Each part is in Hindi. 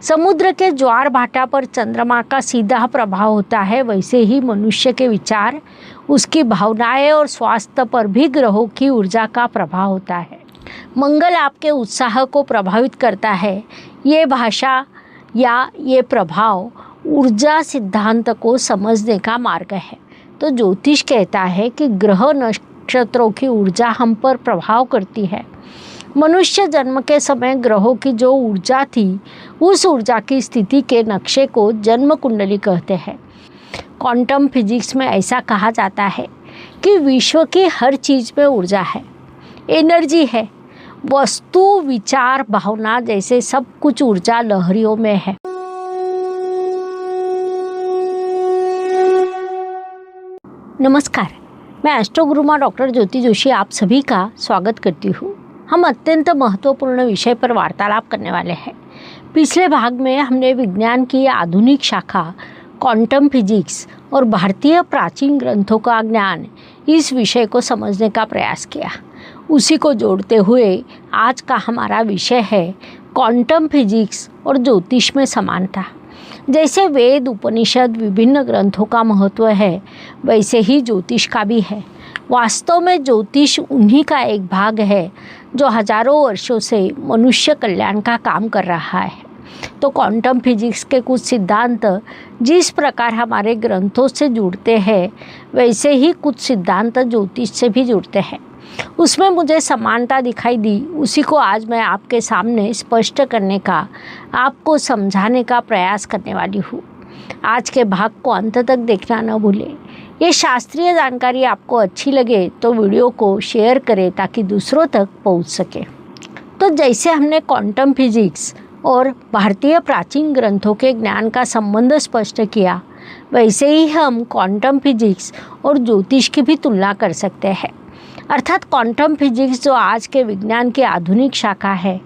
समुद्र के ज्वार भाटा पर चंद्रमा का सीधा प्रभाव होता है, वैसे ही मनुष्य के विचार, उसकी भावनाएं और स्वास्थ्य पर भी ग्रहों की ऊर्जा का प्रभाव होता है। मंगल आपके उत्साह को प्रभावित करता है। ये भाषा या ये प्रभाव ऊर्जा सिद्धांत को समझने का मार्ग है। तो ज्योतिष कहता है कि ग्रह नक्षत्रों की ऊर्जा हम पर प्रभाव करती है। मनुष्य जन्म के समय ग्रहों की जो ऊर्जा थी, उस ऊर्जा की स्थिति के नक्शे को जन्म कुंडली कहते हैं। क्वांटम फिजिक्स में ऐसा कहा जाता है कि विश्व की हर चीज़ में ऊर्जा है, एनर्जी है। वस्तु, विचार, भावना जैसे सब कुछ ऊर्जा लहरियों में है। नमस्कार, मैं एस्ट्रोगुरुमा डॉक्टर ज्योति जोशी आप सभी का स्वागत करती हूँ। हम अत्यंत महत्वपूर्ण विषय पर वार्तालाप करने वाले हैं। पिछले भाग में हमने विज्ञान की आधुनिक शाखा क्वांटम फिजिक्स और भारतीय प्राचीन ग्रंथों का ज्ञान, इस विषय को समझने का प्रयास किया। उसी को जोड़ते हुए आज का हमारा विषय है क्वांटम फिजिक्स और ज्योतिष में समानता। जैसे वेद, उपनिषद, विभिन्न ग्रंथों का महत्व है, वैसे ही ज्योतिष का भी है। वास्तव में ज्योतिष उन्हीं का एक भाग है जो हजारों वर्षों से मनुष्य कल्याण का काम कर रहा है। तो क्वांटम फिजिक्स के कुछ सिद्धांत जिस प्रकार हमारे ग्रंथों से जुड़ते हैं, वैसे ही कुछ सिद्धांत ज्योतिष से भी जुड़ते हैं। उसमें मुझे समानता दिखाई दी, उसी को आज मैं आपके सामने स्पष्ट करने का, आपको समझाने का प्रयास करने वाली हूँ। आज के भाग को अंत तक देखना न भूलें। ये शास्त्रीय जानकारी आपको अच्छी लगे तो वीडियो को शेयर करें ताकि दूसरों तक पहुंच सके। तो जैसे हमने क्वांटम फिजिक्स और भारतीय प्राचीन ग्रंथों के ज्ञान का संबंध स्पष्ट किया, वैसे ही हम क्वांटम फिजिक्स और ज्योतिष की भी तुलना कर सकते हैं। अर्थात क्वांटम फिजिक्स जो आज के विज्ञान की आधुनिक शाखा है,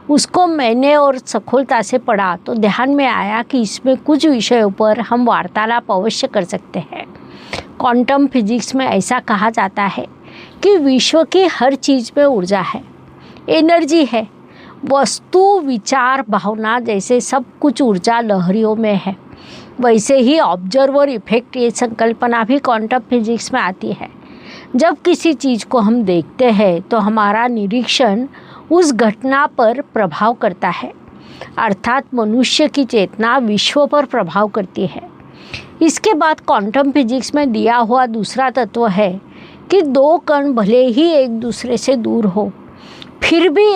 उसको मैंने और सखोलता से पढ़ा तो ध्यान में आया कि इसमें कुछ विषयों पर हम वार्तालाप अवश्य कर सकते हैं। क्वांटम फिजिक्स में ऐसा कहा जाता है कि विश्व की हर चीज़ में ऊर्जा है, एनर्जी है। वस्तु, विचार, भावना जैसे सब कुछ ऊर्जा लहरियों में है। वैसे ही ऑब्जर्वर इफेक्ट, ये संकल्पना भी क्वांटम फिजिक्स में आती है। जब किसी चीज़ को हम देखते हैं तो हमारा निरीक्षण उस घटना पर प्रभाव करता है, अर्थात मनुष्य की चेतना विश्व पर प्रभाव करती है। इसके बाद क्वांटम फिजिक्स में दिया हुआ दूसरा तत्व है कि दो कण भले ही एक दूसरे से दूर हो, फिर भी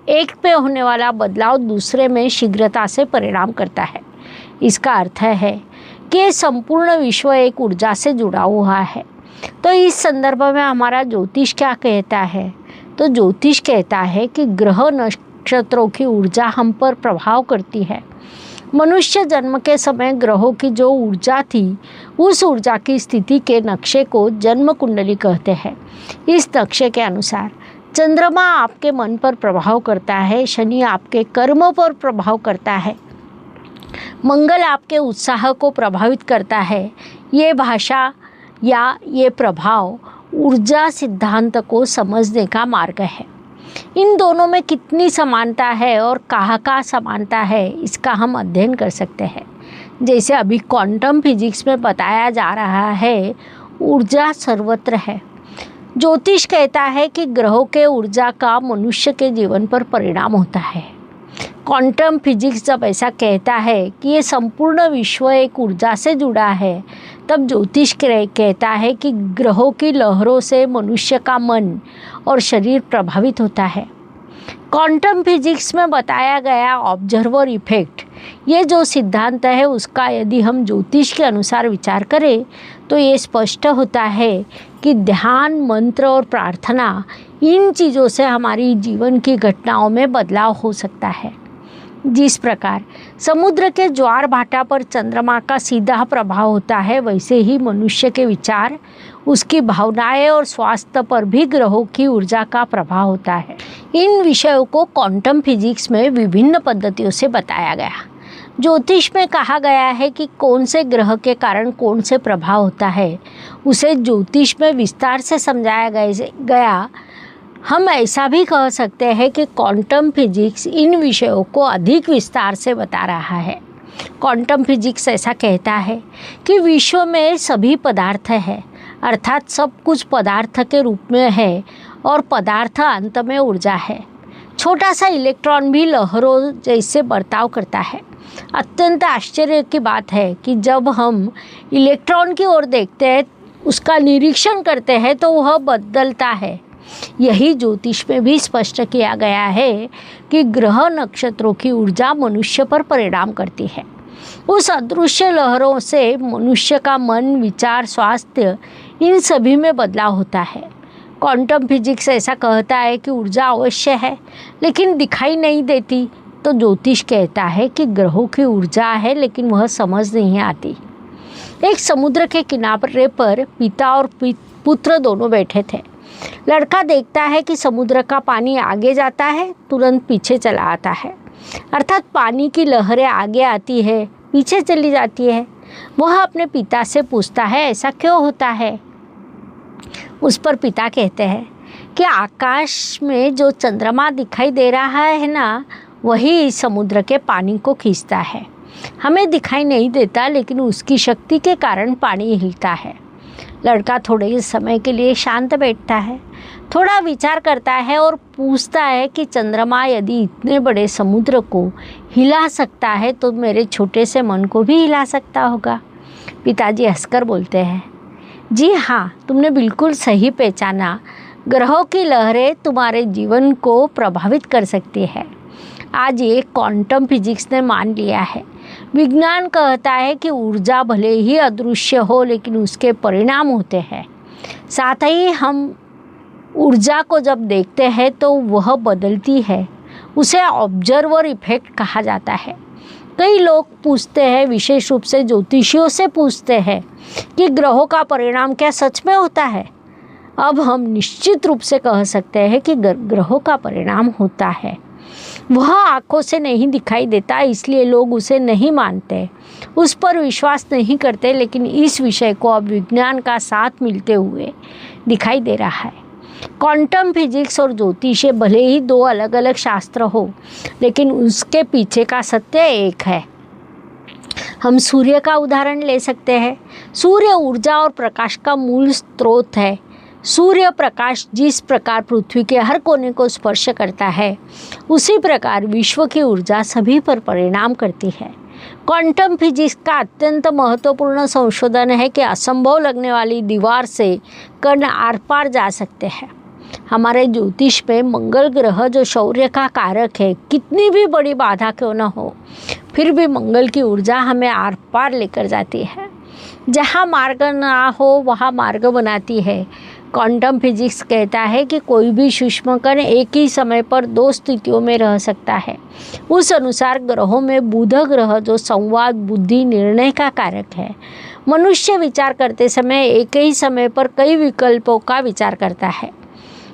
एक पे होने वाला बदलाव दूसरे में शीघ्रता से परिणाम करता है। इसका अर्थ है कि संपूर्ण विश्व एक ऊर्जा से जुड़ा हुआ है। तो इस संदर्भ में हमारा ज्योतिष क्या कहता है? तो ज्योतिष कहता है कि ग्रह नक्षत्रों की ऊर्जा हम पर प्रभाव करती है। मनुष्य जन्म के समय ग्रहों की जो ऊर्जा थी, उस ऊर्जा की स्थिति के नक्शे को जन्म कुंडली कहते हैं। इस नक्शे के अनुसार चंद्रमा आपके मन पर प्रभाव करता है, शनि आपके कर्मों पर प्रभाव करता है, मंगल आपके उत्साह को प्रभावित करता है। ये भाषा या ये प्रभाव ऊर्जा सिद्धांत को समझने का मार्ग है। इन दोनों में कितनी समानता है और कहाँ समानता है, इसका हम अध्ययन कर सकते हैं। जैसे अभी क्वांटम फिजिक्स में बताया जा रहा है, ऊर्जा सर्वत्र है। ज्योतिष कहता है कि ग्रहों के ऊर्जा का मनुष्य के जीवन पर परिणाम होता है। क्वांटम फिजिक्स जब ऐसा कहता है कि ये संपूर्ण विश्व एक ऊर्जा से जुड़ा है, तब ज्योतिष कहता है कि ग्रहों की लहरों से मनुष्य का मन और शरीर प्रभावित होता है। क्वांटम फिजिक्स में बताया गया ऑब्जर्वर इफेक्ट, ये जो सिद्धांत है, उसका यदि हम ज्योतिष के अनुसार विचार करें तो ये स्पष्ट होता है कि ध्यान, मंत्र और प्रार्थना, इन चीज़ों से हमारी जीवन की घटनाओं में बदलाव हो सकता है। जिस प्रकार समुद्र के ज्वार भाटा पर चंद्रमा का सीधा प्रभाव होता है, वैसे ही मनुष्य के विचार, उसकी भावनाएं और स्वास्थ्य पर भी ग्रहों की ऊर्जा का प्रभाव होता है। इन विषयों को क्वांटम फिजिक्स में विभिन्न पद्धतियों से बताया गया। ज्योतिष में कहा गया है कि कौन से ग्रह के कारण कौन से प्रभाव होता है, उसे ज्योतिष में विस्तार से समझाया गया। हम ऐसा भी कह सकते हैं कि क्वांटम फिजिक्स इन विषयों को अधिक विस्तार से बता रहा है। क्वांटम फिजिक्स ऐसा कहता है कि विश्व में सभी पदार्थ है, अर्थात सब कुछ पदार्थ के रूप में है और पदार्थ अंत में ऊर्जा है। छोटा सा इलेक्ट्रॉन भी लहरों जैसे बर्ताव करता है। अत्यंत आश्चर्य की बात है कि जब हम इलेक्ट्रॉन की ओर देखते हैं, उसका निरीक्षण करते हैं तो वह बदलता है। यही ज्योतिष में भी स्पष्ट किया गया है कि ग्रह नक्षत्रों की ऊर्जा मनुष्य पर परिणाम करती है। उस अदृश्य लहरों से मनुष्य का मन, विचार, स्वास्थ्य इन सभी में बदलाव होता है। क्वांटम फिजिक्स ऐसा कहता है कि ऊर्जा अवश्य है लेकिन दिखाई नहीं देती, तो ज्योतिष कहता है कि ग्रहों की ऊर्जा है लेकिन वह समझ नहीं आती। एक समुद्र के किनारे पर पिता और पुत्र दोनों बैठे थे। लड़का देखता है कि समुद्र का पानी आगे जाता है, तुरंत पीछे चला आता है, अर्थात पानी की लहरें आगे आती है, पीछे चली जाती है। वह अपने पिता से पूछता है, ऐसा क्यों होता है? उस पर पिता कहते हैं कि आकाश में जो चंद्रमा दिखाई दे रहा है ना, वही इस समुद्र के पानी को खींचता है। हमें दिखाई नहीं देता लेकिन उसकी शक्ति के कारण पानी हिलता है। लड़का थोड़े समय के लिए शांत बैठता है, थोड़ा विचार करता है और पूछता है कि चंद्रमा यदि इतने बड़े समुद्र को हिला सकता है तो मेरे छोटे से मन को भी हिला सकता होगा। पिताजी हंसकर बोलते हैं, जी हाँ, तुमने बिल्कुल सही पहचाना। ग्रहों की लहरें तुम्हारे जीवन को प्रभावित कर सकती है। आज ये क्वांटम फिजिक्स ने मान लिया है। विज्ञान कहता है कि ऊर्जा भले ही अदृश्य हो लेकिन उसके परिणाम होते हैं। साथ ही हम ऊर्जा को जब देखते हैं तो वह बदलती है। उसे ऑब्जर्वर इफेक्ट कहा जाता है। कई लोग पूछते हैं, विशेष रूप से ज्योतिषियों से पूछते हैं कि ग्रहों का परिणाम क्या सच में होता है? अब हम निश्चित रूप से कह सकते हैं कि ग्रहों का परिणाम होता है। वह आँखों से नहीं दिखाई देता, इसलिए लोग उसे नहीं मानते, उस पर विश्वास नहीं करते, लेकिन इस विषय को अब विज्ञान का साथ मिलते हुए दिखाई दे रहा है। क्वांटम फिजिक्स और ज्योतिष भले ही दो अलग अलग शास्त्र हो, लेकिन उसके पीछे का सत्य एक है। हम सूर्य का उदाहरण ले सकते हैं। सूर्य ऊर्जा और प्रकाश का मूल स्रोत है। सूर्य प्रकाश जिस प्रकार पृथ्वी के हर कोने को स्पर्श करता है, उसी प्रकार विश्व की ऊर्जा सभी पर परिणाम करती है। क्वांटम फिजिक्स का अत्यंत महत्वपूर्ण संशोधन है कि असंभव लगने वाली दीवार से कण आर पार जा सकते हैं। हमारे ज्योतिष में मंगल ग्रह जो शौर्य का कारक है, कितनी भी बड़ी बाधा क्यों न हो, फिर भी मंगल की ऊर्जा हमें आर पार लेकर जाती है। जहाँ मार्ग ना हो वहाँ मार्ग बनाती है। क्वांटम फिजिक्स कहता है कि कोई भी सूक्ष्म कण एक ही समय पर दो स्थितियों में रह सकता है। उस अनुसार ग्रहों में बुध ग्रह जो संवाद, बुद्धि, निर्णय का कारक है। मनुष्य विचार करते समय एक ही समय पर कई विकल्पों का विचार करता है।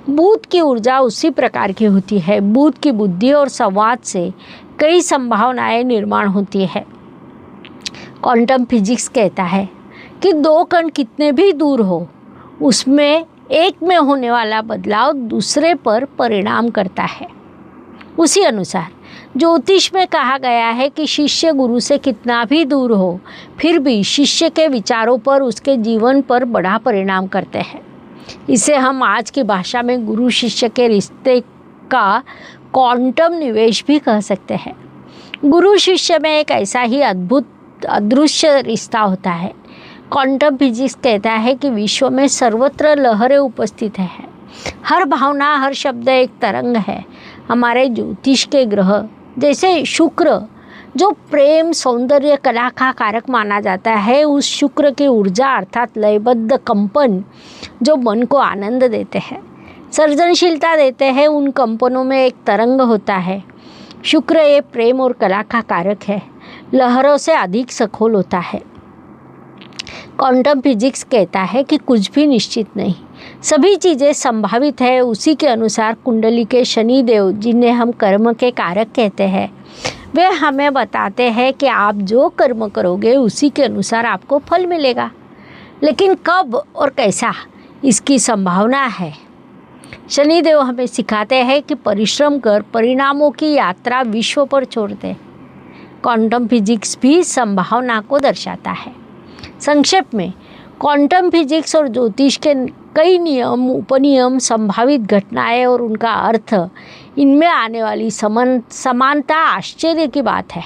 बुध की ऊर्जा उसी प्रकार की होती है। बुध की बुद्धि और संवाद से कई संभावनाएं निर्माण होती है। क्वांटम फिजिक्स कहता है कि दो कण कितने भी दूर हो, उसमें एक में होने वाला बदलाव दूसरे पर परिणाम करता है। उसी अनुसार ज्योतिष में कहा गया है कि शिष्य गुरु से कितना भी दूर हो, फिर भी शिष्य के विचारों पर, उसके जीवन पर बड़ा परिणाम करते हैं। इसे हम आज की भाषा में गुरु शिष्य के रिश्ते का क्वांटम निवेश भी कह सकते हैं। गुरु शिष्य में एक ऐसा ही अद्भुत अदृश्य रिश्ता होता है। क्वांटम फिजिक्स कहता है कि विश्व में सर्वत्र लहरें उपस्थित हैं। हर भावना, हर शब्द एक तरंग है। हमारे ज्योतिष के ग्रह जैसे शुक्र, जो प्रेम, सौंदर्य, कला का कारक माना जाता है, उस शुक्र की ऊर्जा अर्थात लयबद्ध कंपन जो मन को आनंद देते हैं, सृजनशीलता देते हैं, उन कंपनों में एक तरंग होता है। शुक्र ये प्रेम और कला का कारक है, लहरों से अधिक सखोल होता है। क्वांटम फिजिक्स कहता है कि कुछ भी निश्चित नहीं, सभी चीज़ें संभावित है। उसी के अनुसार कुंडली के शनिदेव, जिन्हें हम कर्म के कारक कहते हैं, वे हमें बताते हैं कि आप जो कर्म करोगे उसी के अनुसार आपको फल मिलेगा, लेकिन कब और कैसा, इसकी संभावना है। शनिदेव हमें सिखाते हैं कि परिश्रम कर परिणामों की यात्रा विश्व पर छोड़ दे। क्वांटम फिजिक्स भी संभावना को दर्शाता है। संक्षेप में, क्वांटम फिजिक्स और ज्योतिष के कई नियम, उपनियम, संभावित घटनाएं और उनका अर्थ, इनमें आने वाली समानता आश्चर्य की बात है।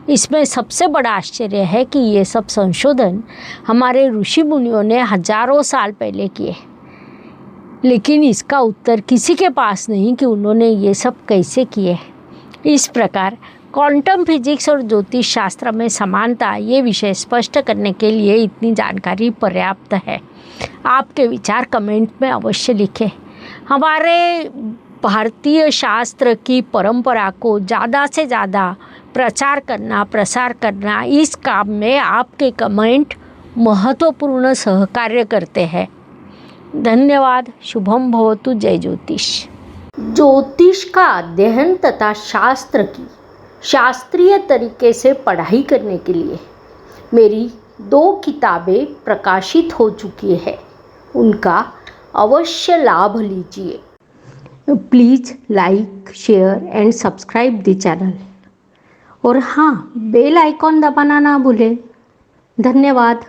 इसमें सबसे बड़ा आश्चर्य है कि ये सब संशोधन हमारे ऋषि मुनियों ने हजारों साल पहले किए, लेकिन इसका उत्तर किसी के पास नहीं कि उन्होंने ये सब कैसे किए। इस प्रकार क्वांटम फिजिक्स और ज्योतिष शास्त्र में समानता, ये विषय स्पष्ट करने के लिए इतनी जानकारी पर्याप्त है। आपके विचार कमेंट में अवश्य लिखें। हमारे भारतीय शास्त्र की परंपरा को ज़्यादा से ज़्यादा प्रसार करना, इस काम में आपके कमेंट महत्वपूर्ण सहकार्य करते हैं। धन्यवाद। शुभम भवतु। जय ज्योतिष। ज्योतिष का अध्ययन तथा शास्त्र की शास्त्रीय तरीके से पढ़ाई करने के लिए मेरी 2 किताबें प्रकाशित हो चुकी है, उनका अवश्य लाभ लीजिए। Please like, share and subscribe the channel. और हाँ, बेल आइकॉन दबाना ना भूलें। धन्यवाद।